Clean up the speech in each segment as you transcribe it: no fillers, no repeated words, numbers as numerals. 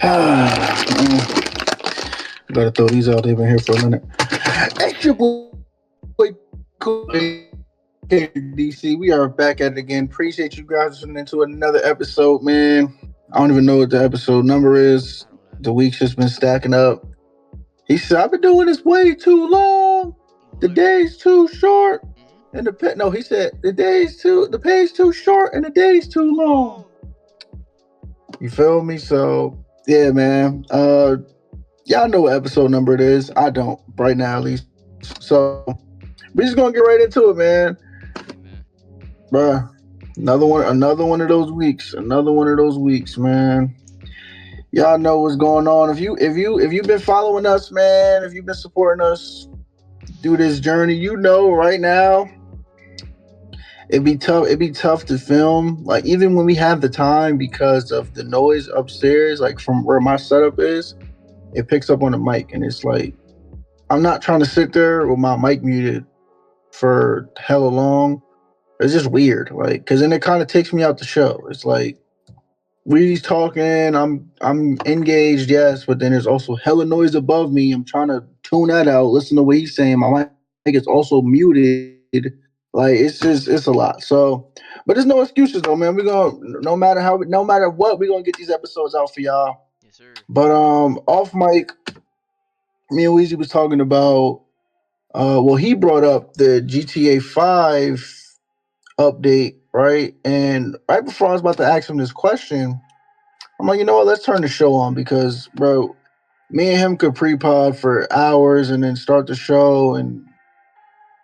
Gotta throw these out. They've been here for a minute. It's your boy KDC. We are back at it again. Appreciate you guys listening into another episode, man. I don't even know what the episode number is. I don't have The it. week's just been stacking up. He said, "I've been doing this way too long. The Literally. day's too short." Mm-hmm. And the pet, no, he said the pay's too short and the day's too Too long. long. You feel me? So yeah, man. Y'all know what episode number it is. I don't right now, at least. So we just gonna get right into it, man. Hey man. Bruh. Another one of those weeks. Another one of those weeks, man. Y'all know what's going on. If you've been following us, man, if you've been supporting us through this journey, you know right now it'd be tough. It'd be tough to film. Like even when we have the time because of the noise upstairs, like from where my setup is, it picks up on the mic and it's like I'm not trying to sit there with my mic muted for hella long. It's just weird, like, because then it kind of takes me out the show. It's like Reedy's talking, I'm engaged, yes, but then there's also hella noise above me. I'm trying to tune that out, listen to what he's saying. My mic is also muted. Like it's a lot. So, but there's no excuses though, man. We're gonna no matter what, we're gonna get these episodes out for y'all. Yes sir. But off mic, me and Weezy was talking about. Well, he brought up the GTA 5 update, right? And right before I was about to ask him this question, I'm like, you know what? Let's turn the show on because, bro, me and him could pre-pod for hours and then start the show and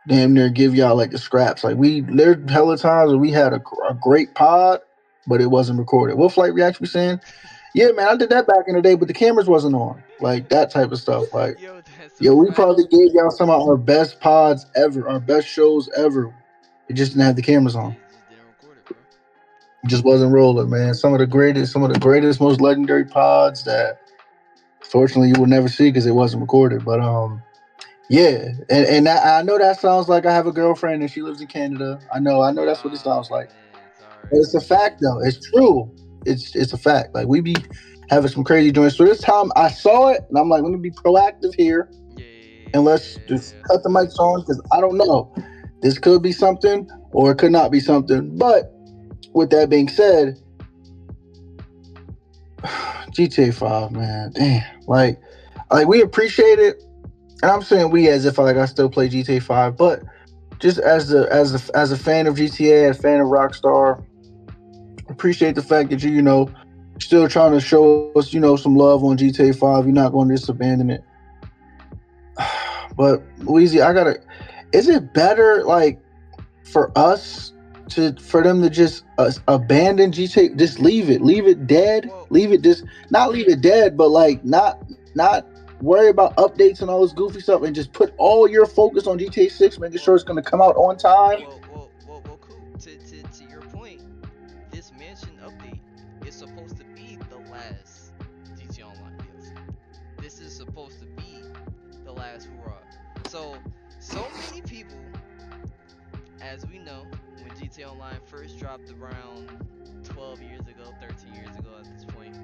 damn near give y'all like the scraps. Like there's hella times where we had a great pod, but it wasn't recorded. What flight reaction be saying? Yeah, man, I did that back in the day, but the cameras wasn't on. Like that type of stuff. Like, Yo, that's a yo, we fact. probably gave y'all some of our best pods ever, our best shows ever. It just didn't have the cameras on. Just didn't record it, bro. Just wasn't rolling, man. Some of the greatest, most legendary pods that fortunately you will never see because it wasn't recorded. But yeah, and I know that sounds like I have a girlfriend and she lives in Canada. I know that's what it sounds Oh like. man, But sorry. it's a fact though. It's true. It's a fact. Like we be having some crazy joints. So this time I saw it and I'm like, let me be proactive here Yeah, yeah, and yeah, let's yeah, just yeah. cut the mics on because I don't know. This could be something or it could not be something. But with that being said, GTA 5, man, damn, like we appreciate it, and I'm saying we as if like I still play GTA 5, but just as a fan of GTA, a fan of Rockstar, appreciate the fact that you still trying to show us some love on GTA 5. You're not going to just abandon it. But Weezy, I gotta. Is it better like for us for them to just abandon GTA, just leave it dead, Well, leave it just not leave it dead, but like not worry about updates and all this goofy stuff, and just put all your focus on GTA 6, making sure well, it's gonna come out on time. cool. To your point, this mansion update is supposed to be the last GTA Online DLC. This is supposed to be the last hurrah. So, so many people, as we know, when GTA Online first dropped around 12 years ago, 13 years ago at this point,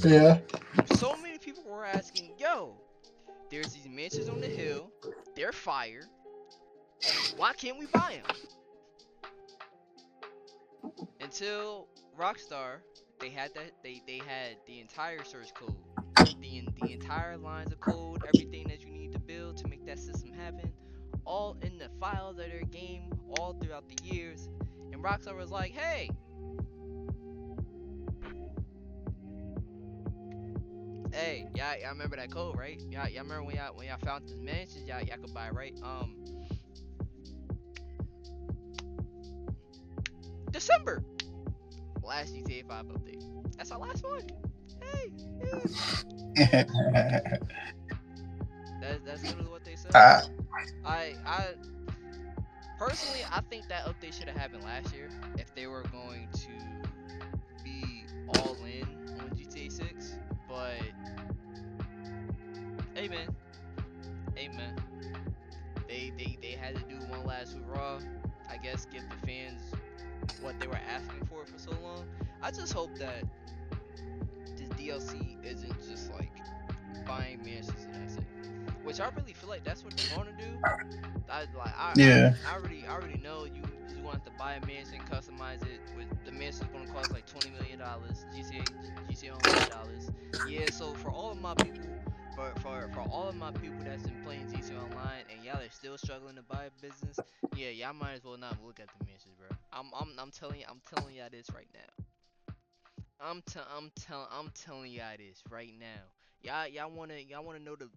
Yeah. so many people were asking, yo, there's these mansions on the hill, they're fire. Why can't we buy them? Until Rockstar, they had the entire source code, the entire lines of code, everything that you need to build to make that system happen, all in the files of their game, all throughout the years. And Rockstar was like, hey, hey, y'all remember that code, right? Y'all remember when y'all found this mansion, y'all could buy it, right? December last GTA 5 update. That's our last one. Hey, yeah. That's literally what they said. uh, I personally, I think that update should have happened last year if they were going to be all in on GTA 6. But amen, amen. They had to do one last hurrah. I guess give the fans what they were asking for so long. I just hope that this DLC isn't just like buying mansions and that's it. Which I really feel like that's what they're going to do. Yeah. I already know you want to buy a mansion, customize it. With the mansion's going to cost like $20 million, GTA Online dollars. Yeah, so for all of my people, for all of my people that's been playing GTA Online and y'all are still struggling to buy a business, yeah, y'all might as well not look at the mansions, bro. I'm telling y'all this right now. I'm telling y'all this right now. Y'all wanna know the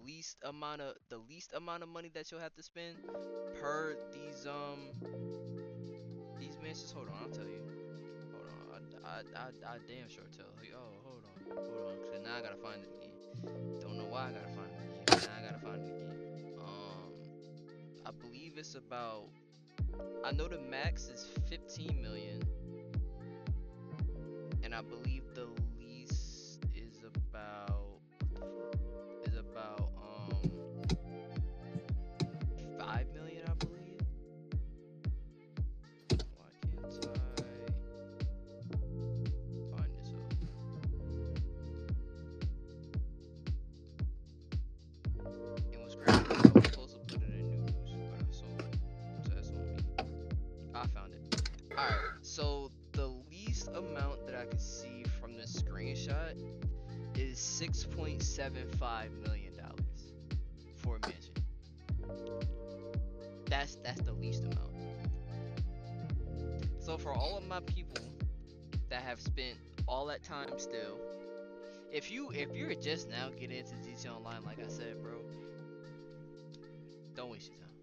least amount of money that you'll have to spend per these missions. Hold on, I'll tell you. Hold on, I damn sure tell you. Oh, hold on, cause now I gotta find it again. Don't know why I gotta find it again, but now I gotta find it again. I believe it's about. I know the max is 15 million, and I believe the least is about 5 million, I believe. Why can't I find this up? And what's crazy is I was supposed to put it in news, but I sold it. So that's on me. I found it. Alright, so the least amount that I could see from the screenshot is $6.75 million for a mansion. That's the least amount. So for all of my people that have spent all that time still, if you're just now getting into GTA Online, like I said, bro, don't waste your time.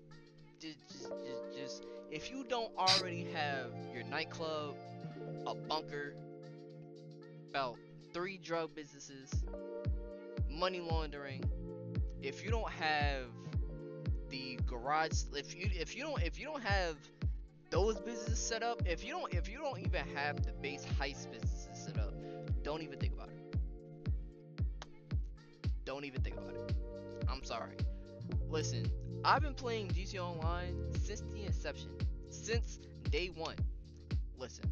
Just if you don't already have your nightclub, a bunker, about 3 drug businesses, money laundering, if you don't have the garage, if you don't have those businesses set up, if you don't even have the base heist businesses set up, don't even think about it. Don't even think about it. I'm sorry. Listen, I've been playing GTA Online since the inception, since day one. Listen,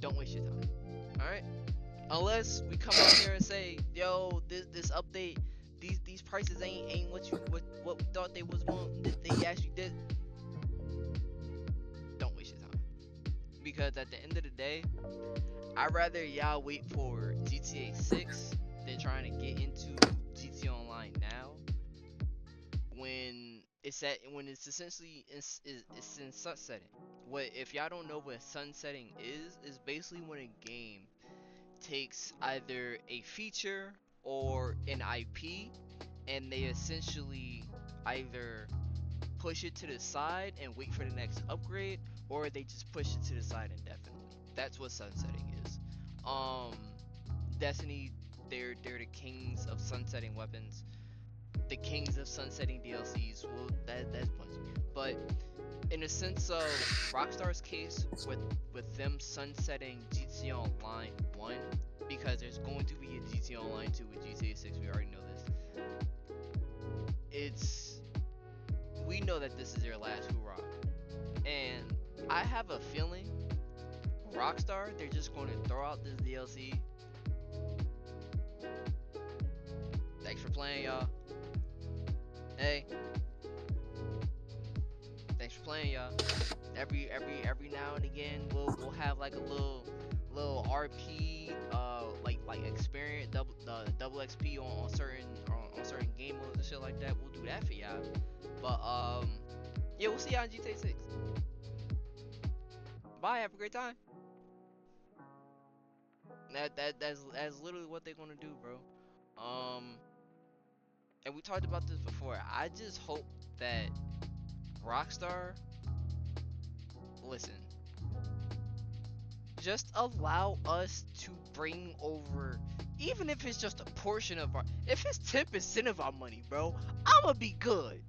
don't waste your time. All right? Unless we come out here and say, yo, this update, these prices ain't what we thought they was going, they actually did. Don't waste your time, because at the end of the day, I'd rather y'all wait for GTA 6 than trying to get into GTA Online now when it's essentially it's in sunsetting. What if y'all don't know what sunsetting is basically when a game takes either a feature or an IP and they essentially either push it to the side and wait for the next upgrade, or they just push it to the side indefinitely. That's what sunsetting is. Um, Destiny, they're the kings of sunsetting weapons, the kings of sunsetting DLCs. Well, that's plenty. But in the sense of Rockstar's case with them sunsetting GTA Online 1, because there's going to be a GTA Online 2 with GTA 6, we already know this. We know that this is their last hoorah. And I have a feeling Rockstar, they're just going to throw out this DLC. Thanks for playing, y'all. Hey, thanks for playing, y'all. Every now and again, we'll have like a little RP, like experience double XP on certain game modes and shit like that. We'll do that for y'all. But yeah, we'll see y'all in GTA 6. Bye. Have a great time. That's literally what they're gonna do, bro. And we talked about this before. I just hope that Rockstar, listen, just allow us to bring over, even if it's just a portion of our, if it's 10% of our money, bro, I'ma be good.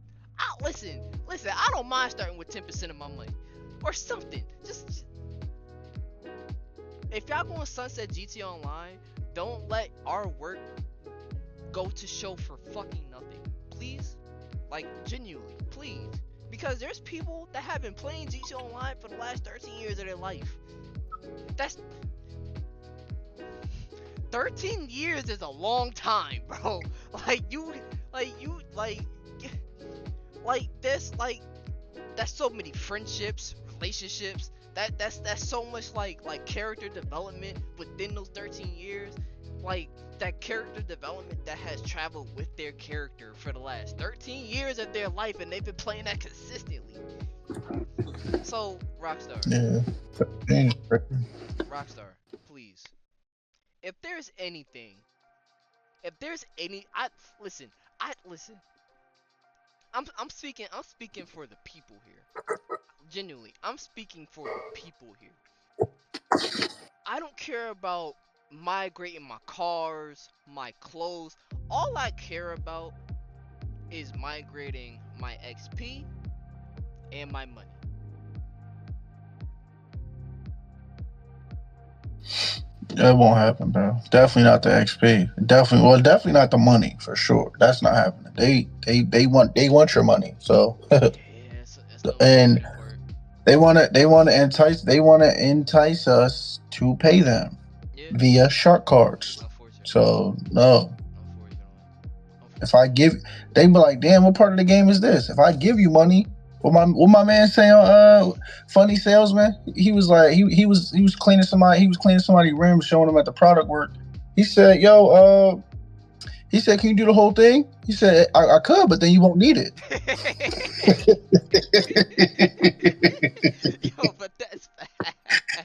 Listen, I don't mind starting with 10% of my money or something. Just if y'all gonna sunset GTA Online, don't let our work go to show for fucking nothing, please. Like, genuinely, please. Because there's people that have been playing GTA Online for the last 13 years of their life. That's 13 years is a long time, bro. Like this, that's so many friendships, relationships. That's so much like character development within those 13 years. Like that character development that has traveled with their character for the last 13 years of their life, and they've been playing that consistently. So, Rockstar, Yeah. Rockstar, please. If there's anything, if there's any, listen. I'm speaking for the people here. Genuinely, I'm speaking for the people here. I don't care about migrating my cars, my clothes. All I care about is migrating my XP and my money. That won't happen, bro. Definitely not the XP. Definitely not the money for sure. That's not happening. They want your money. So Yeah, it's the and unfortunate part. they want to entice us to pay them Yeah, via shark cards. unfortunately, So no, unfortunately, if I unfortunately. give, they be like, damn, what part of the game is this? If I give you money, what my man saying, funny salesman, he was like, he was cleaning somebody's rims, showing them at the product work. He said, yo, he said, can you do the whole thing? He said, I could, but then you won't need it. Yo, but that's bad.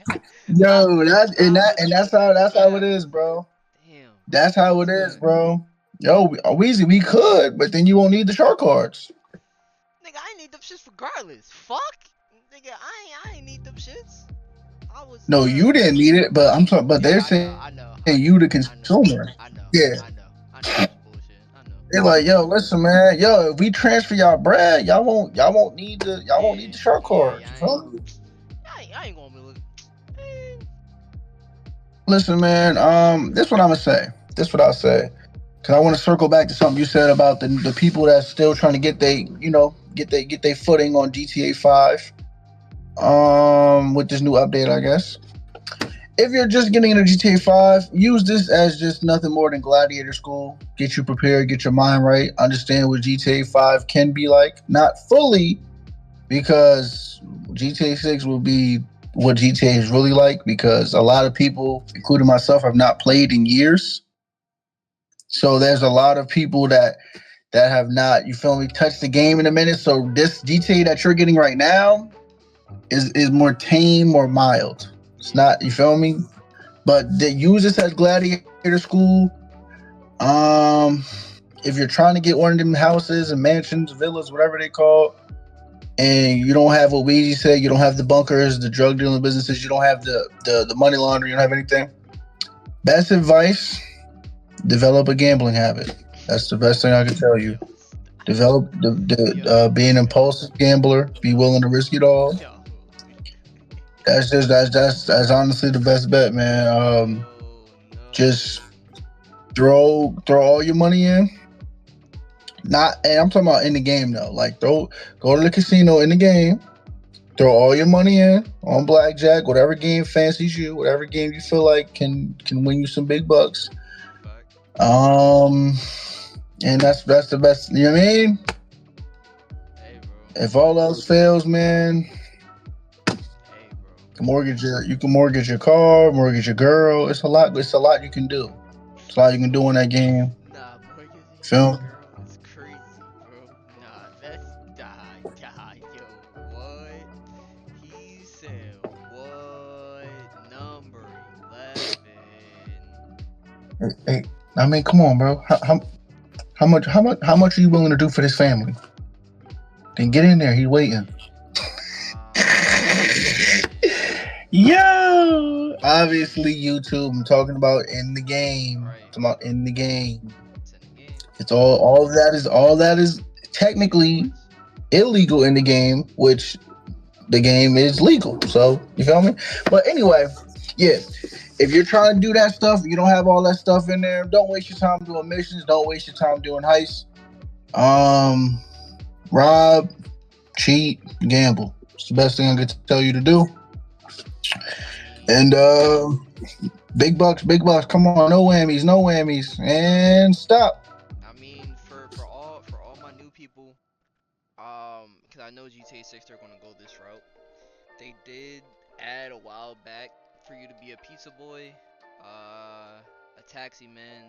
I Yo, that and I that but and yo, that's how that's that's how it bad. is, bro. Damn, That's how it that's is, bad. bro. Yo, Weezy, we could, but then you won't need the shark cards. Nigga, I ain't need them shits regardless. Fuck. Nigga, I ain't need them shits. I was No, you didn't need it, but I'm talking. But they're Yeah, I know, saying I know, you, the I know, I know, consumer. I know, Yeah, I know they was bullshit. I know. they're like, yo, listen, man, yo, if we transfer y'all bread, y'all won't need Yeah, the shark yeah, cards. You feel me? I ain't gonna be looking. Eh, Listen, man, this what I'm gonna say. This what I'll say. Cause I want to circle back to something you said about the people that's still trying to get they footing on GTA 5. With this new update, I guess. If you're just getting into GTA 5, use this as just nothing more than gladiator school. Get you prepared, get your mind right, understand what GTA 5 can be like. Not fully, because GTA 6 will be what GTA is really like, because a lot of people, including myself, have not played in years. So there's a lot of people that have not, you feel me, touched the game in a minute. So this GTA that you're getting right now is more tame, more mild. It's yeah, not, you feel me? But they use this as gladiator school. Um, if you're trying to get one of them houses and mansions, villas, whatever they call, and you don't have what Weezy said, you don't have the bunkers, the drug dealing businesses, you don't have the money laundering, you don't have anything. Best advice: develop a gambling habit. That's the best thing I can tell you. yo, Develop be an impulsive gambler. Be willing to risk it all. yo, That's honestly the best bet, man. yo, Just no, throw all your money in. Not, and I'm talking about in the game though. Like go to the casino in the game. Throw all your money in on blackjack, whatever game fancies you, whatever game you feel like can win you some big bucks. fact. Um, and that's the best. You know what I mean? Hey, bro. If all else fails, man, Hey, bro. you can mortgage your car, mortgage your girl. It's a lot. It's a lot you can do. It's a lot you can do in that game. Nah, mortgaging your Film. girl is crazy, bro. Nah, that's yo, what? He said what? Number 11. Hey, I mean, come on, bro. How much are you willing to do for this family? Then get in there. He's waiting. Man. Yo, obviously YouTube. I'm talking about in the game. Right. I'm talking about in the game. It's in the game. It's all that is technically illegal in the game, which the game is legal. So you feel me? But anyway, yeah. If you're trying to do that stuff, you don't have all that stuff in there. Don't waste your time doing missions. Don't waste your time doing heists. Um, rob, cheat, gamble. It's the best thing I could tell you to do. He And said Big bucks. Come on, no whammies, no whammies, and stop. I mean, for all my new people, because I know GTA 6 they're gonna go this route. They did add a while back for you to be a pizza boy, a taxi man,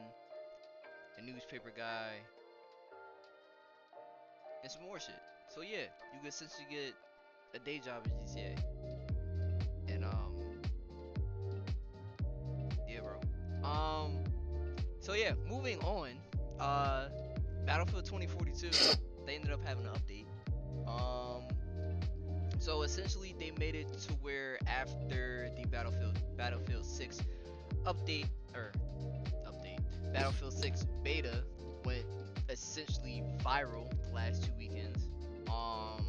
a newspaper guy, and some more shit. So yeah, you can essentially get a day job in GTA. And yeah, bro. So yeah, moving on. Uh, Battlefield 2042, they ended up having an update. Um, so essentially they made it to where after the Battlefield 6 update or update Battlefield 6 beta went essentially viral the last 2 weekends. Um,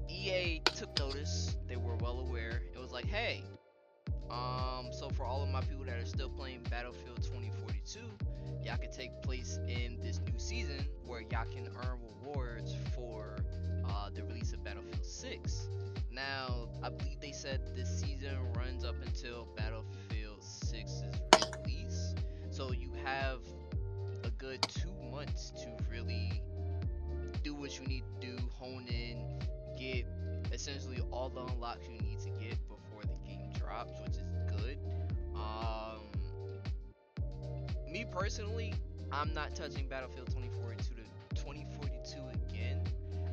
EA took notice. They were well aware. It was like, hey, so for all of my people that are still playing Battlefield 2042, y'all can take place in this new season where y'all can earn rewards for the release of Battlefield 6. Now, I believe they said this season runs up until Battlefield 6's release. So you have a good 2 months to really do what you need to do, hone in, get essentially all the unlocks you need to get before the game drops, which is good. Um, Me personally, I'm not touching Battlefield 2042 again.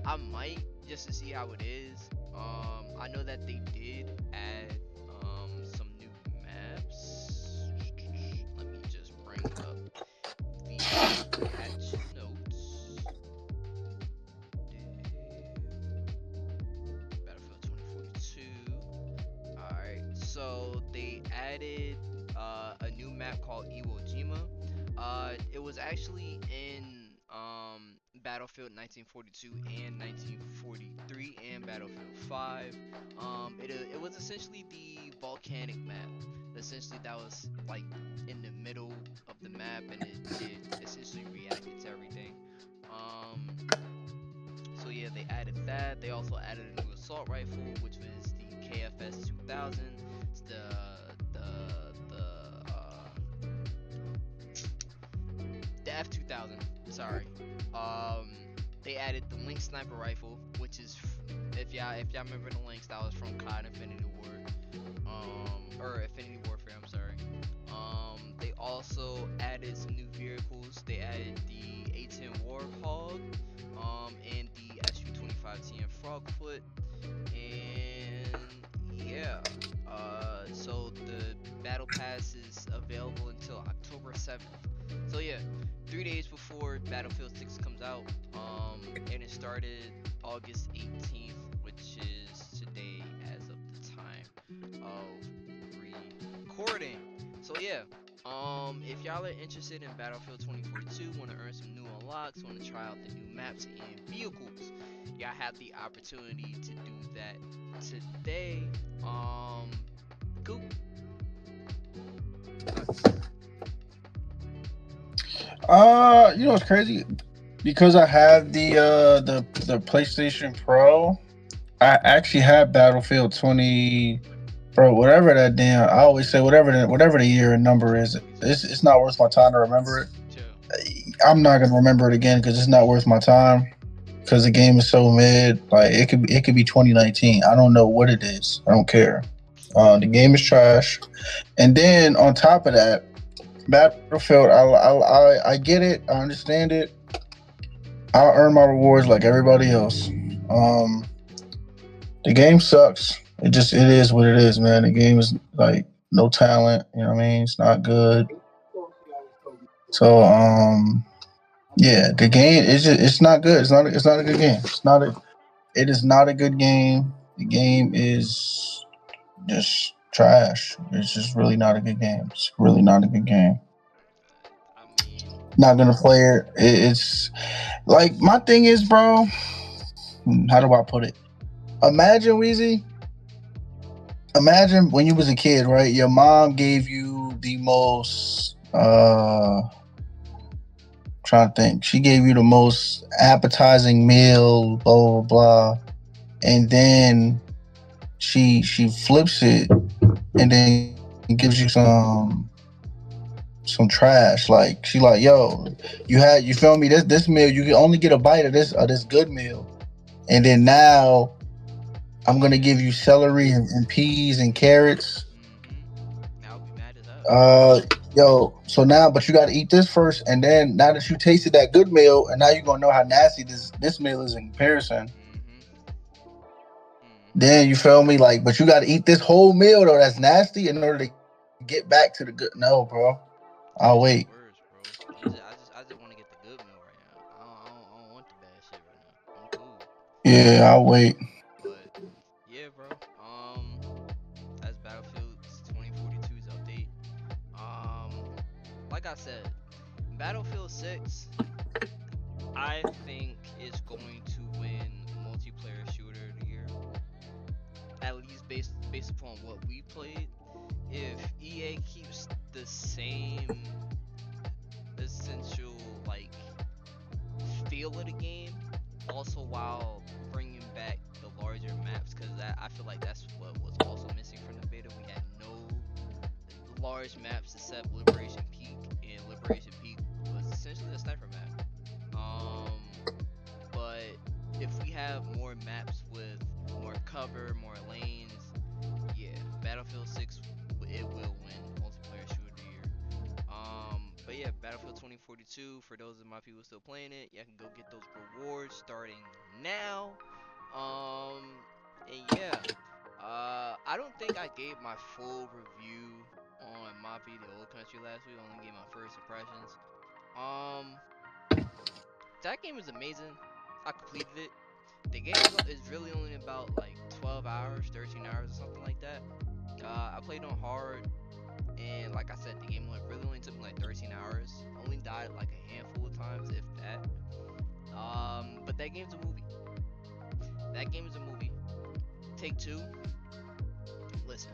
I might just to see how it is. I know that they did add some new maps. Let me just bring up the patch notes. Battlefield 2042. Alright, so they added a new map called Iwo Jima. It was actually in Battlefield 1942 and 1943 and Battlefield 5. It was essentially the volcanic map. Essentially, that was like in the middle of the map, and it essentially reacted to everything. Um, so yeah, they added that. They also added a new assault rifle, which was the KFS 2000. It's the F 2000. Sorry. Um, they added the Lynx sniper rifle, which is if y'all remember the Lynx, that was from COD Infinity War. Or Infinity Warfare. I'm sorry. They also added some new vehicles. They added the A10 Warhog, and the SU-25TM Frogfoot, and yeah. So the battle pass is available until October 7th. So yeah, 3 days before Battlefield 6 comes out, and it started August 18th, which is today as of the time of recording. So yeah, if y'all are interested in Battlefield 2042, want to earn some new unlocks, want to try out the new maps and vehicles, y'all have the opportunity to do that today. Cool. Thoughts? You know what's crazy? Because I have the PlayStation Pro, I actually have Battlefield 20, bro. Whatever that damn, I always say whatever the year and number is, it's not worth my time to remember it. Chill. I'm not gonna remember it again because it's not worth my time. Because the game is so mid. Like it could be 2019. I don't know what it is. I don't care. The game is trash. And then on top of that, Battlefield, I get it. I understand it. I'll earn my rewards like everybody else. Um, the game sucks. It is what it is, man. The game is like no talent. You know what I mean? It's not good. So yeah, the game it's not good. It's not a good game. It is not a good game. The game is just trash. It's just really not a good game. It's really not a good game. I mean, Not gonna play it. It's like my thing is, bro. How do I put it? Imagine Weezy. Imagine when you was a kid, right? Your mom gave you the most. Trying to think. She gave you the most appetizing meal. Blah blah blah. And then she flips it and then gives you some trash. Like she like, yo, you feel me? This meal you can only get a bite of this good meal, and then now I'm gonna Yeah. give you celery and peas and carrots. Mm-hmm. I'll be mad as hell. Uh, yo, so now, but you got to eat this first, and then now that you tasted that good meal, and now you're gonna know how nasty this meal is in comparison. Mm-hmm. Mm-hmm. Then you feel me, like, but you got to eat this whole meal though that's nasty in order to get back to the good. No, bro, I'll wait. That's the worst, bro. I just want to get the good meal right now. I don't want the bad shit right now. I'm cool. Yeah, I'll wait. But yeah, bro. That's Battlefield 2042's update. Um, like I said, Battlefield 6, I think is going to win multiplayer shooter of the year. At least based upon what we played. If EA keeps the same essential like feel of the game, also while bringing back the larger maps, because I feel like that's what was also missing from the beta. We had no large maps except Liberation Peak, and Liberation Peak was essentially a sniper map. But if we have more maps with more cover, more lanes, yeah, Battlefield 6 it will win multiplayer shooter of the year. But yeah, Battlefield 2042. For those of my people still playing it, you can go get those rewards starting now. And yeah, I don't think I gave my full review on Mafia: The Old Country last week. I only gave my first impressions. Um, that game is amazing. I completed it. The game is really only about like 12 hours, 13 hours, or something like that. I played on hard, and like I said, the game really only took me like 13 hours. Only died like a handful of times, if that. But that game's a movie. That game is a movie. Take two. Listen,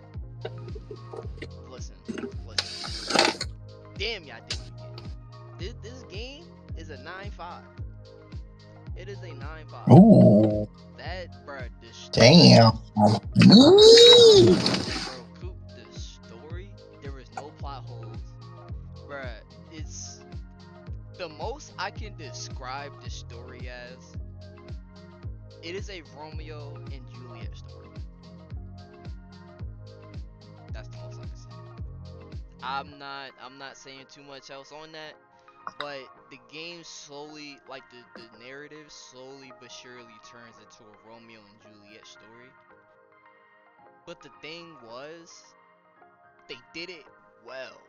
listen, listen. Damn, y'all did it again. This game is a 9.5. It is a 9.5. Ooh, That, bro, the story, damn. Ooh. bro, Coop, the story, there is no plot holes, bro. It's the most I can describe the story as. It is a Romeo and Juliet story. That's the most I can say. I'm not saying too much else on that, but the game slowly, like the narrative slowly but surely turns into a Romeo and Juliet story. But the thing was, they did it well,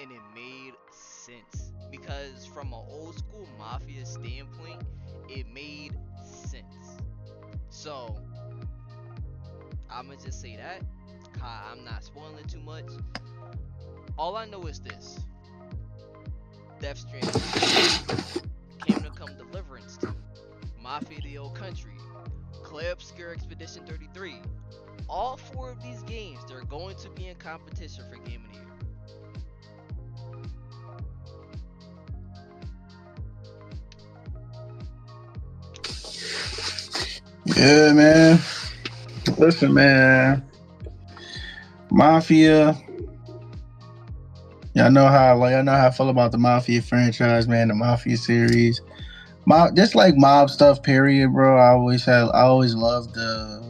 and it made sense because from an old school mafia standpoint, it made sense. So I'ma just say that. I'm not spoiling too much. All I know is this: Death Stranding 2, Kingdom Come Deliverance 2, Mafia: The Old Country, Clay Obscure Expedition 33. All four of these games, they're going to be in competition for Game of the Year. Yeah, man. Listen, man. Mafia. I know how I feel about the Mafia franchise, man. The Mafia series, just like mob stuff. Period, bro. I always loved the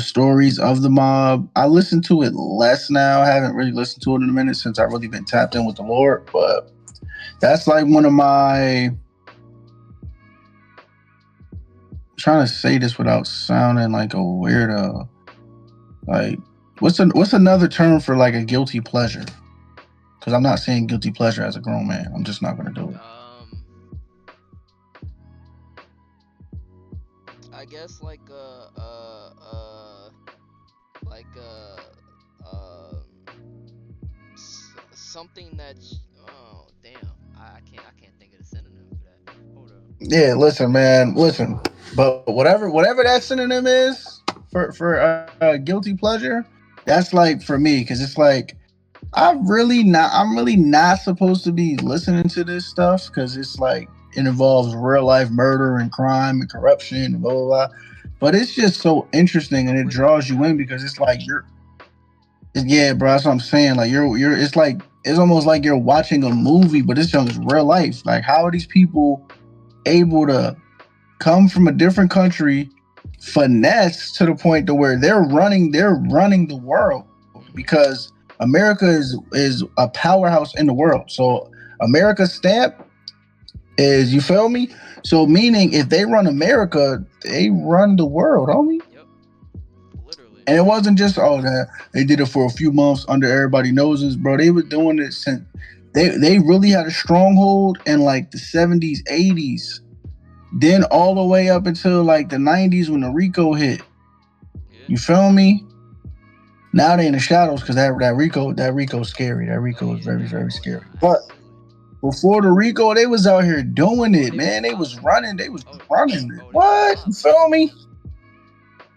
stories of the mob. I listen to it less now. I haven't really listened to it in a minute since I've really been tapped in with the Lord. But that's like one of my. I'm trying to say this without sounding like a weirdo. Like, what's another term for like a guilty pleasure? Because I'm not saying guilty pleasure as a grown man. I'm just not gonna do it. I guess like something that's, oh damn, I can't think of the synonym for that. Hold up. Yeah, listen, man, listen. But whatever that synonym is for guilty pleasure, that's like for me because it's like I'm really not supposed to be listening to this stuff because it's like it involves real life murder and crime and corruption and blah blah blah. But it's just so interesting and it We're not. draws you in because it's like Yeah, bro, that's what I'm saying. Like you're it's almost like you're watching a movie, but this junk is real life. Like how are these people able to come from a different country, finesse to the point to where they're running the world Mm-hmm. because America is a powerhouse in the world. So America's stamp is, you feel me? So meaning if they run America, they run the world, homie. Yep. Literally. And it wasn't just that they did it for a few months under everybody's noses, bro. They were doing it since they really had a stronghold in like the 70s, 80s, then all the way up until like the 90s when the Rico hit. Yeah. You feel me? Now they in the shadows because that Rico's scary. That Oh Rico is yeah. very, Nah. very Oh scary. nah. But Absolutely. before the Rico, they was out here doing Oh, it, they was man. They was wilding. running. They was Oh. running it. Oh, they was What? You wilding. feel me?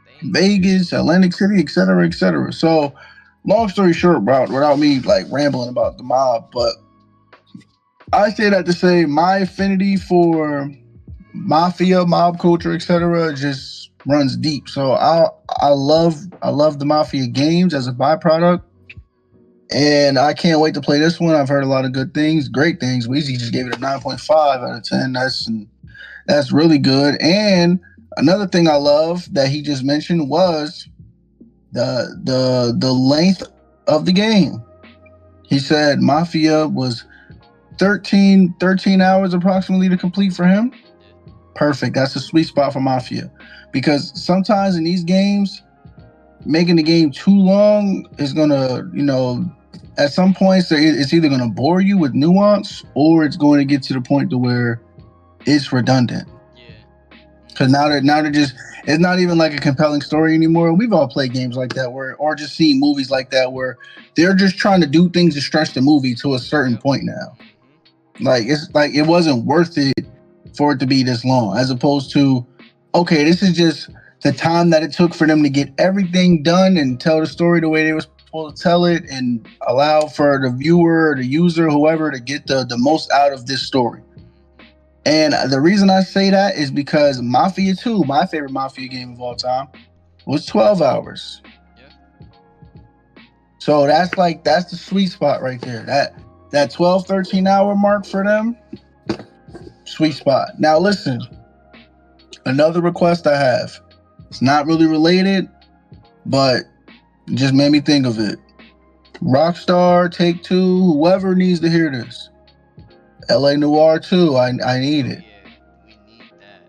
They ain't scared. Vegas, Atlantic City, etc., etc. So, long story short, bro, without me like rambling about the mob, but I say that to say my affinity for mafia, mob culture, etc., just runs deep. So I love the mafia games as a byproduct, and I can't wait to play this one. I've heard a lot of good things, great things. Weezy just gave it a 9.5 out of 10. That's really good. And another thing I love that he just mentioned was the length of the game. He said Mafia was 13 hours approximately to complete for him. Yeah. Perfect. That's a sweet spot for Mafia. Because sometimes in these games, making the game too long is gonna, at some points it's either gonna bore you with nuance or it's going to get to the point to where it's redundant. Yeah. Because Mm-hmm. now they're just, it's not even like a compelling story anymore. We've all played games like that where, or just seen movies like that where they're just trying to do things to stretch the movie to a certain Yep. point now. Mm-hmm. Like it's like it wasn't worth it for it to be this long, as opposed to, okay, this is just the time that it took for them to get everything done and tell the story the way they were supposed to tell it and allow for the viewer, the user, whoever to get the most out of this story. Mm-hmm. And the reason I say that is because Mafia 2, my favorite Mafia game of all time, was 12 hours. Yeah. So that's the sweet spot right there. That 12, 13 hour mark for them, sweet Yep. spot. Now listen, another request I have. It's not really related, but it just made me think of it. Rockstar, Take Two, whoever needs to hear this. LA Noir 2, I need Oh it. yeah. We need that.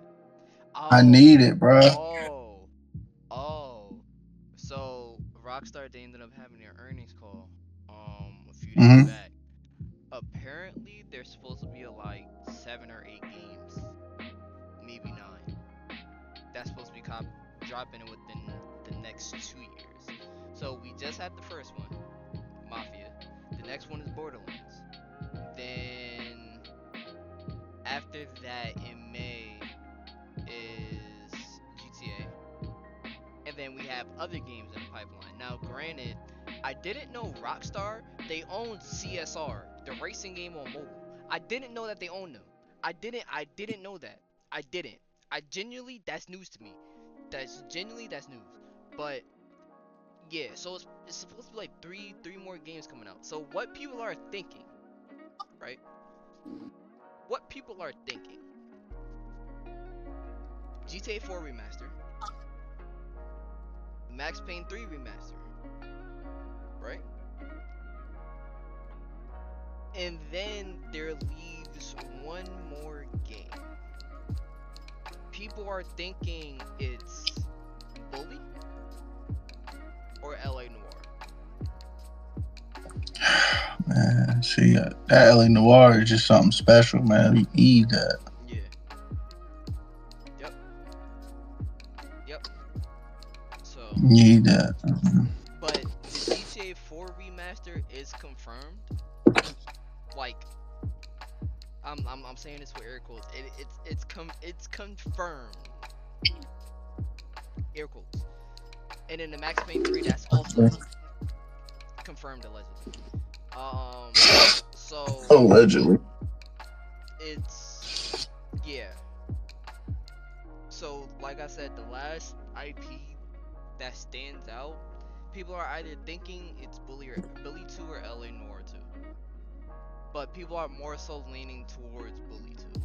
I Oh. need it, bruh. Oh. Oh. So Rockstar, they ended up having their earnings call a few days Mm-hmm. back. Apparently there's supposed to be like 7 or 8 games, maybe 9. That's supposed to be dropping within the next 2 years. So we just had the first one, Mafia. The next one is Borderlands. Then after that in May is GTA. And then we have other games in the pipeline. Now, granted, I didn't know Rockstar, they owned CSR, the racing game on mobile. I didn't know that they owned them. I didn't know that. I didn't. I genuinely, that's news to me. That's news. But yeah, so it's supposed to be like three more games coming out. So what people are thinking, right? What people are thinking. GTA 4 remaster, Max Payne 3 remaster, right? And then there leaves one more game. People are thinking it's Bully or LA Noir. Man, see, that LA Noir is just something special, man. We need that. Yeah. Yep. Yep. So, Need that. Mhm. but the GTA 4 remaster is confirmed. Like, I'm saying this with air quotes. It's confirmed. Air quotes. And then the Max Payne 3, that's also confirmed allegedly. So Allegedly. it's, yeah. So like I said, the last IP that stands out People are either thinking it's Bully 2 or LA Noir 2. But people are more so leaning towards Bully 2.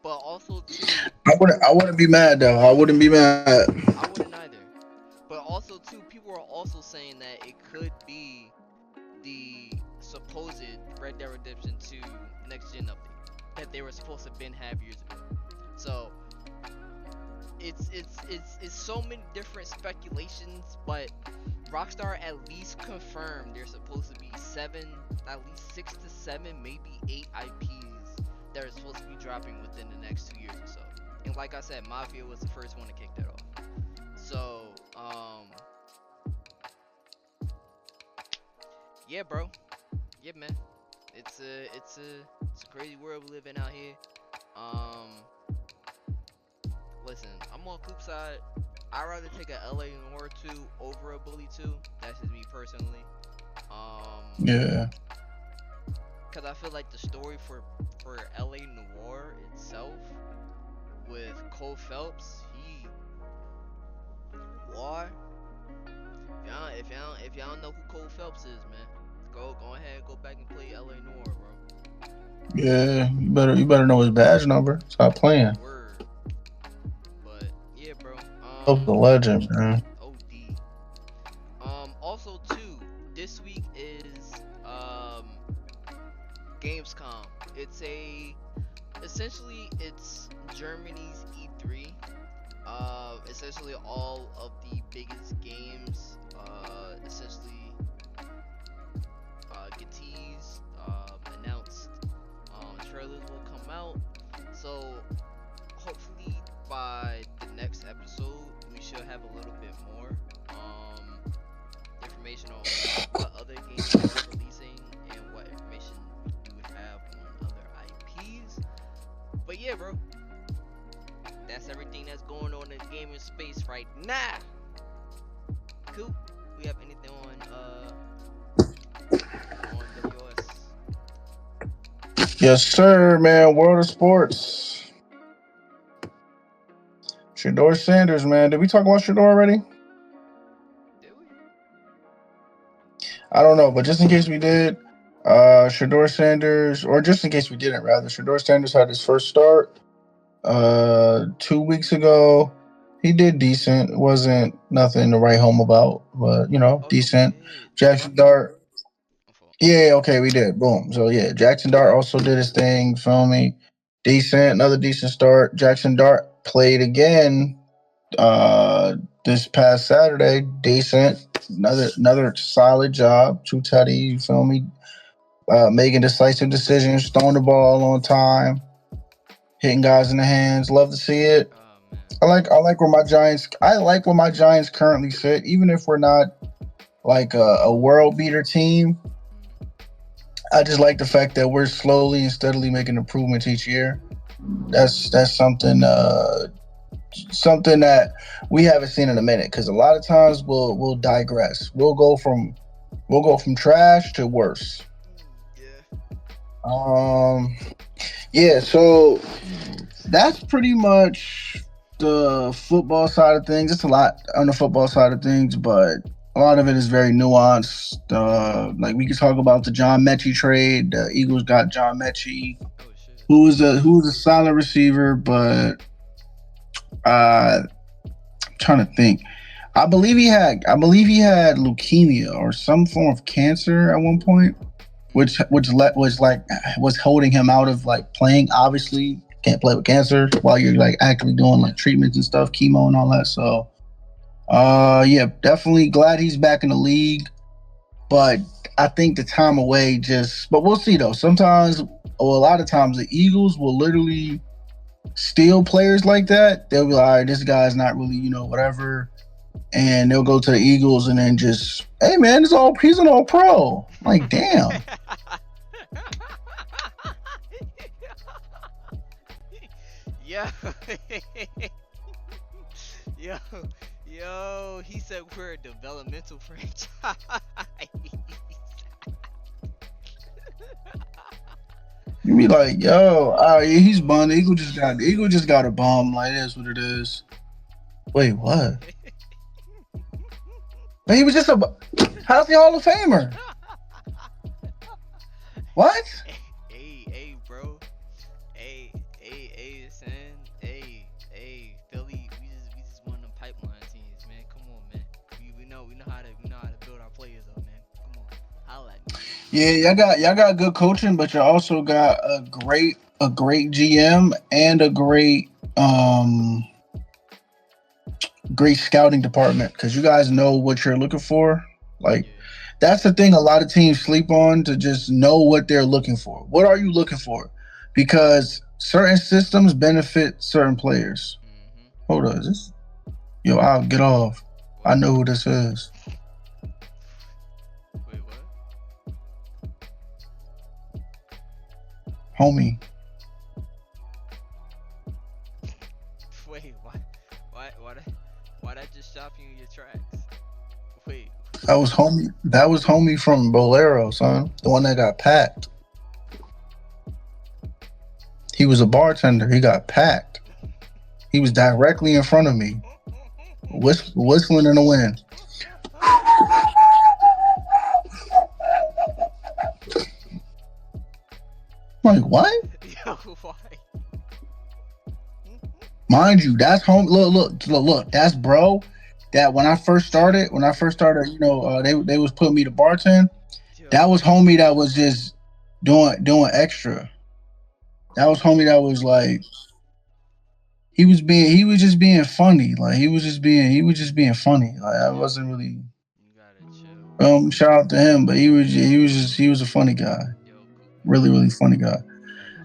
But also too, I wouldn't be mad though. I wouldn't be mad. I wouldn't either. But also too, people are also saying that it could be the supposed Red Dead Redemption 2 next gen update that they were supposed to been have years ago. So it's so many different speculations, but Rockstar at least confirmed there's supposed to be at least 6 to 7, maybe 8 IPs that are supposed to be dropping within the next 2 years or so. And like I said, Mafia was the first one to kick that off. So, yeah, bro. Yeah, man. It's a crazy world we live in out here. Um, Listen, I'm on Coop side. I'd rather take a LA Noir 2 over a Bully 2. That's just me personally. Um, Yeah. Cause I feel like the story for LA Noir itself with Cole Phelps, war. If y'all don't know who Cole Phelps is, man, go ahead, go back and play LA Noir, bro. Yeah. You better know his badge number. Stop playing. Word. But yeah, bro. Phelps a legend, man. OD. Also too, this week is Gamescom. It's Germany's E3. Essentially all of the biggest games, essentially get teased, announced. Trailers will come out. So hopefully by the next episode we should have a little bit more information on what other games are releasing and what information we do have on other IPs. But yeah, bro, that's everything that's going on in the gaming space right now. Cool. We have anything on WS? Yes, sir, man. World of sports. Shador Sanders, man. Did we talk about Shador already? Did we? I don't know, but just in case we did, Shador Sanders, or just in case we didn't, rather, Shador Sanders had his first start 2 weeks ago. He did decent. It wasn't nothing to write home about, but Oh no, we decent. did. Jackson Dart. My fault. Yeah, okay, we did. Boom. So yeah, Jackson Dart also did his thing. Feel me? Decent, another decent start. Jackson Dart played again this past Saturday. Decent. Another solid job. Two tutty, you feel me? Making decisive decisions, throwing the ball on time, hitting guys in the hands. Love to see it. Oh man. I like where my Giants. I like where my Giants currently sit. Even if we're not like a world beater team, Mm. I just like the fact that we're slowly and steadily making improvements each year. That's something that we haven't seen in a minute. Because a lot of times we'll digress. We'll go from trash to worse. Yeah. Um, yeah. So that's pretty much the football side of things. It's a lot on the football side of things, but a lot of it is very nuanced. Like we could talk about the John Mechie trade. The Eagles got John Mechie, Oh shit. who was a solid receiver, but I'm trying to think. I believe he had leukemia or some form of cancer at one point, Mm. was holding him out of like playing. Obviously, can't play with cancer while you're like actively doing like treatments and stuff, chemo and all that. So, yeah, definitely glad he's back in the league. But I think the time away just. But we'll see though. Sometimes, or a lot of times, the Eagles will literally steal players like that. They'll be like, all right, this guy's not really, whatever. And they'll go to the Eagles and then just, hey man, he's an all pro. Like, damn. Yo. Yo. Yo. He said we're a developmental franchise. You be like, yo, yeah, he's bummed. The Eagle just got a bum. Like, that's what it is. Wait, what? But he was just a. How's he Hall of Famer? What? Hey, bro. Son. Philly. We just one of them pipeline teams, man. Come on, man. We know how to build our players up, man. Come on, holla at me, man. Yeah, y'all got good coaching, but you also got a great GM and a great scouting department because you guys know what you're looking for. Like Yeah. that's the thing a lot of teams sleep on to just know what they're looking for. What are you looking for? Because certain systems benefit certain players. Mhm. Hold on, is this? Yo, I'll get off. I What? know who this is. Wait, what? Homie. Wait, why that just stop you in your tracks? Wait. That was homie from Bolero, son. The one that got packed. He was a bartender. He got packed. He was directly in front of me, whistling in the wind. I'm like, what? Yo, why? Mind you, that's home. Look. That's bro. That when I first started, they was putting me to bartend. That Yo. was homie that was just doing extra. That was homie that was like he was just being funny. Like he was just being funny. Like I Yo, wasn't really you gotta chill, bro. shout out to him, but he was a funny guy. Yo, Really, really funny guy. you gotta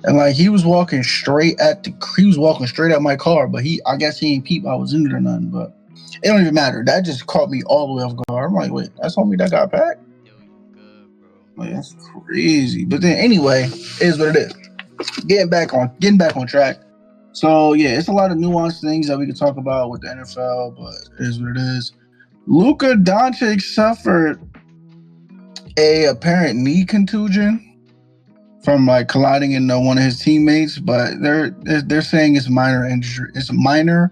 And chill. like he was walking straight at my car, but I guess he ain't peep I was in it or nothing, but it don't even matter. That just caught me all the way off guard. I'm like, wait, that's homie that got packed? Yo, you good, bro? Like that's crazy. But then anyway, it is what it is. Getting back on track. So yeah, it's a lot of nuanced things that we could talk about with the NFL, but it is what it is. Luka Doncic suffered a apparent knee contusion from like colliding into one of his teammates, but they're saying it's minor injury. It's minor,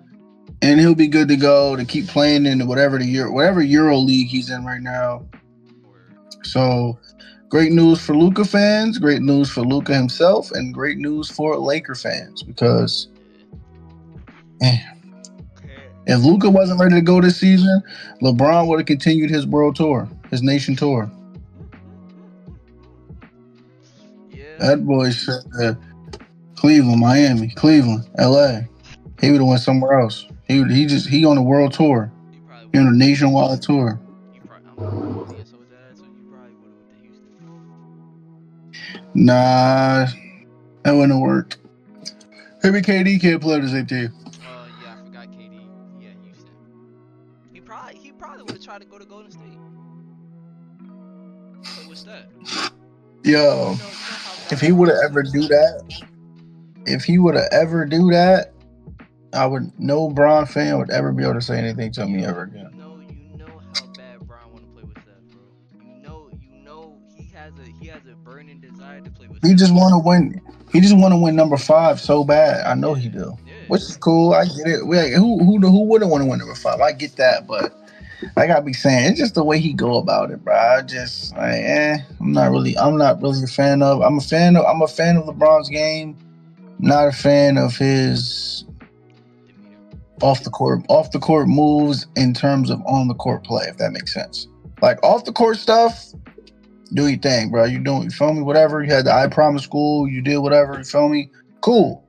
and he'll be good to go to keep playing in whatever Euro league he's in right now. Word. So great news for Luca fans, great news for Luca himself, and great news for Laker fans because Yeah. eh, Okay. if Luca wasn't ready to go this season, LeBron would have continued his world tour, his nation tour. Yeah. That boy said Cleveland, Miami, Cleveland, LA. He would have went somewhere else. He on a world tour. You probably He would on have a went. nationwide tour. You probably. I'm being so dead. So you probably would have went to Houston. Nah, that wouldn't have worked. Him and KD can't play on the same team. Yeah, I forgot KD. Yeah, Houston. He probably would have tried to go to Golden State. So what's that? Yo, You know how if bad he would have Bron ever slips do up. that, if he would have ever do that, I would no Braun fan would ever be able to say anything to me Yo, ever again. you know how bad Bron want to play with Steph, bro. You know he has a burning desire to play with He Steph. just want to win. He just want to win number 5 so bad. I know he Yeah, do, yeah, which is cool. I get it. Like, who wouldn't want to win number 5? I get that, but I gotta be saying it's just the way he go about it, bro. I just I'm not really a fan of. I'm a fan of LeBron's game. Not a fan of his demeanor. off the court moves in terms of on the court play, if that makes sense. Like off the court stuff, do your thing, bro. You feel me? Whatever. You had the I Promise School, you did whatever, you feel me? Cool.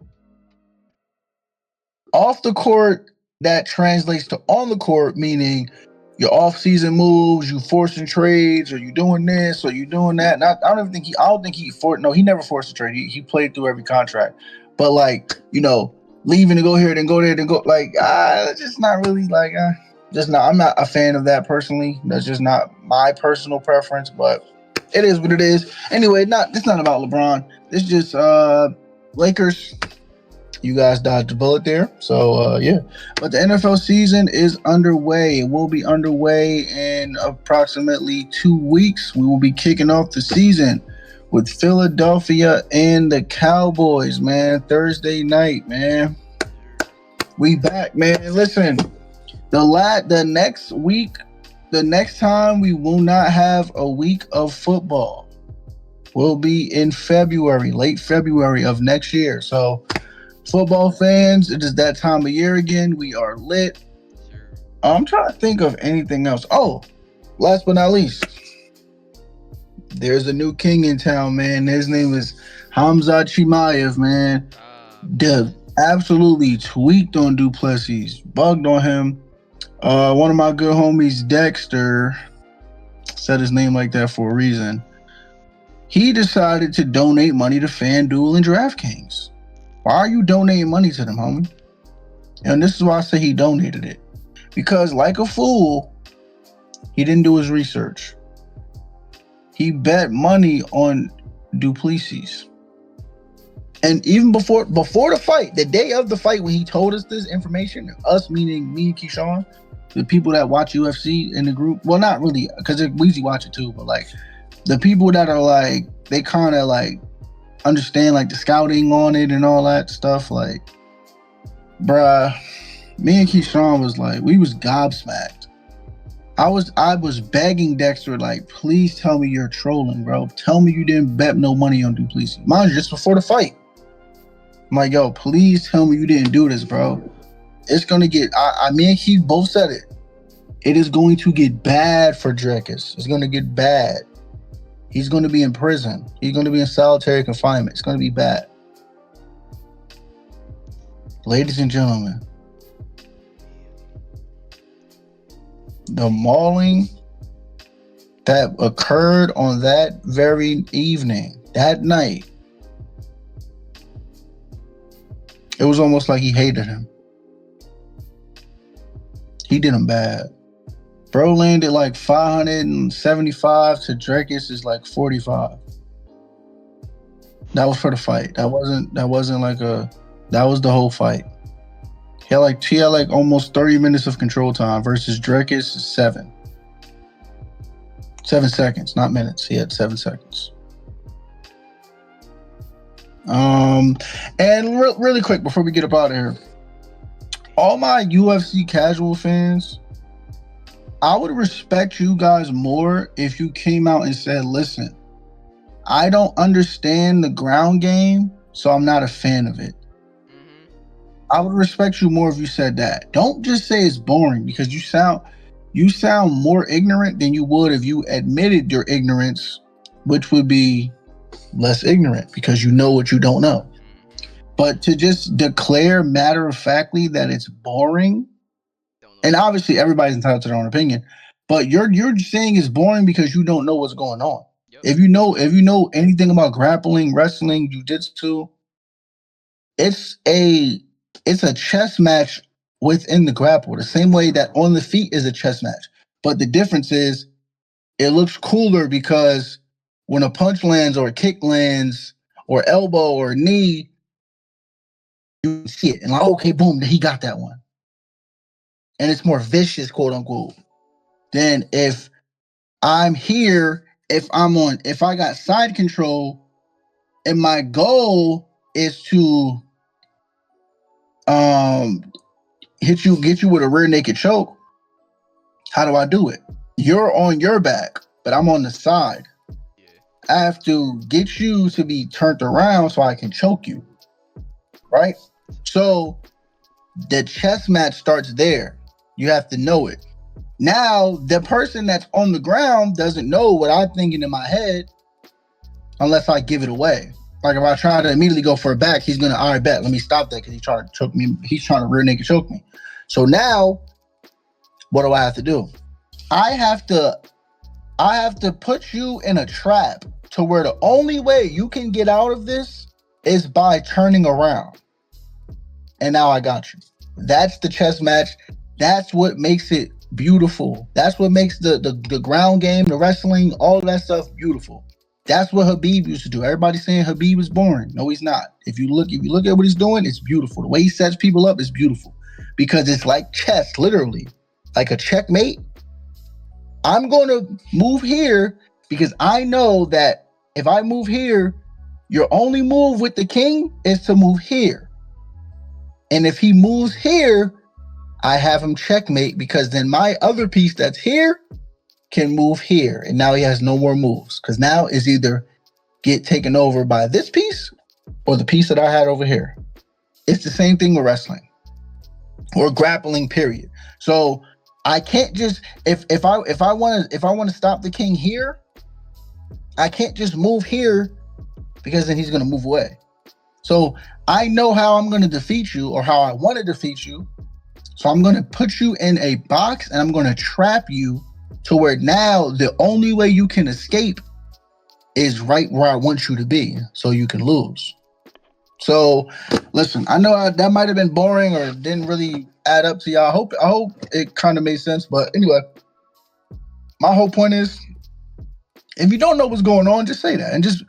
Off the court, that translates to on the court, meaning your off-season moves, you forcing trades, or you doing this, or you doing that. And I don't think he never forced a trade. He played through every contract, but like leaving to go here, then go there, then go like just not really like just not. I'm not a fan of that personally. That's just not my personal preference, but it is what it is. Anyway, it's not about LeBron. It's just Lakers, you guys dodged the bullet there. So yeah, but the NFL season is underway. It will be underway in approximately 2 weeks. We will be kicking off the season with Philadelphia and the Cowboys. Man, Thursday night, man. Yes, sir. We back, man. Listen, the next week The next time we will not have a week of football. Will be in February, late February of next year. So, football fans, it is that time of year again. We are lit. Sure. I'm trying to think of anything else. Oh, last but not least, there's a new king in town, man. His name is Hamza Chimaev, man. The Man. absolutely tweaked on Duplessis, bugged on him. One of my good homies, Dexter, said his name like that for a reason. He decided to donate money to FanDuel and DraftKings. Why are you donating money to them, homie? And this is why I say he donated it. Because, like a fool, he didn't do his research. He bet money on Duplessis. And even before the fight, the day of the fight, when he told us this information, us meaning me and Keyshawn, the people that watch UFC in the group, well, not really, because Weezy watch it too, but like the people that are like, they kind of like understand like the scouting on it and all that stuff. Like, bruh, me and Keyshawn was like, we was gobsmacked. I was begging Dexter, like, please tell me you're trolling, bro. Tell me you didn't bet no money on Duplessis. Mind you, just before the fight. I'm like, yo, please tell me you didn't do this, bro. It's gonna get. Me and Keith both said it. It is going to get bad for Drekis. It's gonna get bad. He's gonna be in prison. He's gonna be in solitary confinement. It's gonna be bad. Ladies and gentlemen, the mauling that occurred on that very evening, that night, it was almost like he hated him. He did him bad. Bro landed like 575 to Drekis is like 45. That was for the fight. That wasn't like a. That was the whole fight. He had like almost 30 minutes of control time versus Drekis is 7. 7 seconds, not minutes. He had 7 seconds. And really quick before we get up out of here, all my UFC casual fans, I would respect you guys more if you came out and said, listen, I don't understand the ground game, so I'm not a fan of it. I would respect you more if you said that. Don't just say it's boring, because you sound more ignorant than you would if you admitted your ignorance, which would be less ignorant because you know what you don't know. But to just declare matter-of-factly that it's boring, and obviously everybody's entitled to their own opinion, but you're saying it's boring because you don't know what's going on. Yep. If you know anything about grappling, wrestling, jiu-jitsu, it's a chess match within the grapple, the same way that on the feet is a chess match. But the difference is it looks cooler because when a punch lands or a kick lands or elbow or knee, you can see it and like, okay, boom, he got that one. And it's more vicious, quote unquote, than if I'm here, if I got side control and my goal is to get you with a rear naked choke. How do I do it? You're on your back, but I'm on the side. Yeah. I have to get you to be turned around so I can choke you. Right? So the chess match starts there. You have to know it. Now, the person that's on the ground doesn't know what I'm thinking in my head unless I give it away. Like if I try to immediately go for a back, he's gonna, all right, bet, let me stop that because he's trying to choke me. He's trying to rear naked choke me. So now, what do I have to do? I have to put you in a trap to where the only way you can get out of this is by turning around. And now I got you. That's the chess match. That's what makes it beautiful. That's what makes the ground game, the wrestling, all of that stuff beautiful. That's what Khabib used to do. Everybody's saying Khabib is boring. No, he's not. If you look at what he's doing, it's beautiful. The way he sets people up is beautiful because it's like chess, literally, like a checkmate. I'm going to move here because I know that if I move here, your only move with the king is to move here. And if he moves here, I have him checkmate because then my other piece that's here can move here, and now he has no more moves because now it's either get taken over by this piece or the piece that I had over here. It's the same thing with wrestling or grappling. Period. So I can't just if I want to stop the king here, I can't just move here because then he's gonna move away. So I know how I'm gonna defeat you or how I want to defeat you. So I'm gonna put you in a box and I'm gonna trap you to where now the only way you can escape is right where I want you to be, so you can lose. So, listen, I know that might have been boring or didn't really add up to y'all. I hope it kind of made sense. But anyway, my whole point is, if you don't know what's going on, just say that and just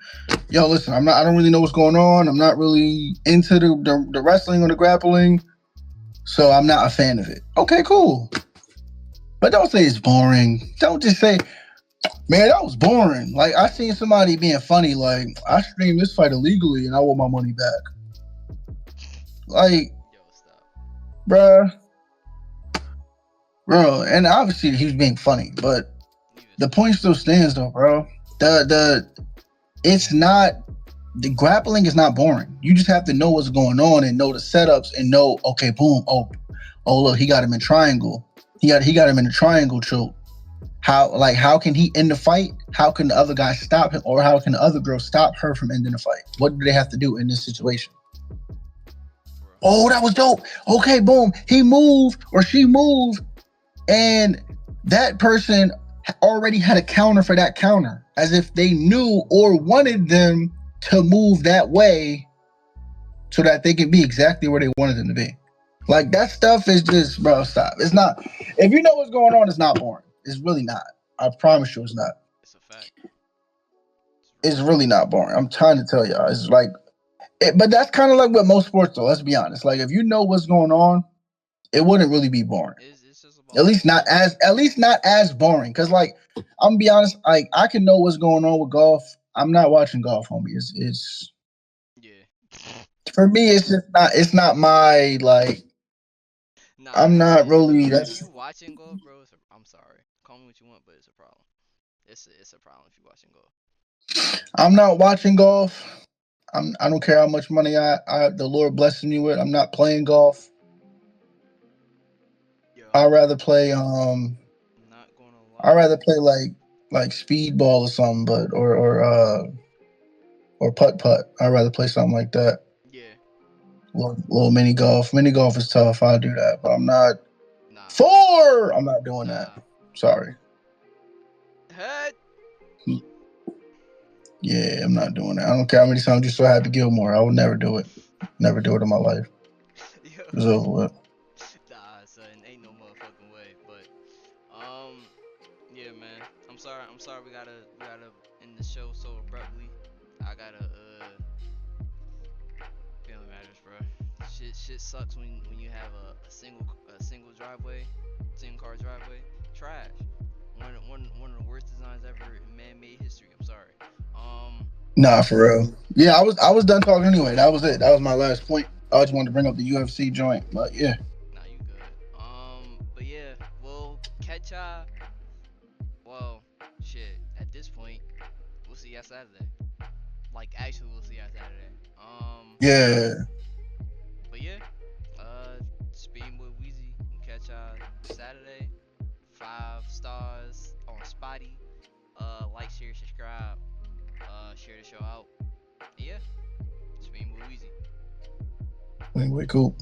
yo, listen. I don't really know what's going on. I'm not really into the wrestling or the grappling, so I'm not a fan of it. Okay, cool. But don't say it's boring. Don't just say, man, that was boring. Like I seen somebody being funny, like I streamed this fight illegally and I want my money back. Like, Yo, stop. bruh, bro, and obviously he was being funny, but Leave it the stop. point still stands though, bro. The it's not the grappling is not boring. You just have to know what's going on and know the setups and know, okay, boom, oh look, he got him in triangle. He got him in a triangle choke. How can he end the fight? How can the other guy stop him? Or how can the other girl stop her from ending the fight? What do they have to do in this situation? Bro. Oh, that was dope. Okay, boom. He moved or she moved, and that person already had a counter for that counter, as if they knew or wanted them to move that way so that they could be exactly where they wanted them to be. Like that stuff is just, bro, stop. It's not. If you know what's going on, it's not boring. It's really not. I promise you, it's not. It's a fact. It's a real It's fact. really not boring. I'm trying to tell y'all. It's like, but that's kind of like with most sports, though. Let's be honest. Like, if you know what's going on, it wouldn't really be boring. It's just At about least not knowing. as at least not as boring. Cause like I'm gonna be honest, like I can know what's going on with golf. I'm not watching golf, homie. It's Yeah. for me. It's not my like. Nah, I'm not really. if That's you watching golf, bro, I'm sorry. Call me what you want, but it's a problem. It's a problem if you watching golf. I'm not watching golf. I don't care how much money the Lord blesses me with. I'm not playing golf. Yo, I'd rather play not gonna I'd lie. rather play like speedball or something, but or putt putt. I'd rather play something like that. Yeah. Little mini golf. Mini golf is tough. I'll do that, but I'm not Nah. four. I'm not doing that. Nah. Sorry. Head. Yeah, I'm not doing that. I don't care how many times you saw Happy Gilmore. I would never do it. Never do it in my life. Yo. It's over with. Nah, son, ain't no motherfucking way. But yeah, man. I'm sorry. I'm sorry. We gotta end the show so abruptly. I gotta family matters, bro. Shit sucks when you have a single driveway, single car driveway. Trash. One of the worst designs ever in man-made history. I'm sorry. Um, Nah, for real. Yeah, I was done talking anyway. That was it. That was my last point. I just wanted to bring up the UFC joint, but yeah. nah, you good. But yeah, we'll catch ya. Well, shit. At this point, we'll see ya Saturday. Like, actually, we'll see ya Saturday. Yeah. But yeah, Speeding with Wheezy. We'll catch ya Saturday. 5 stars on Spotty. Like, share, subscribe. Share the show out. And yeah, Speeding with Wheezy. Anyway, cool.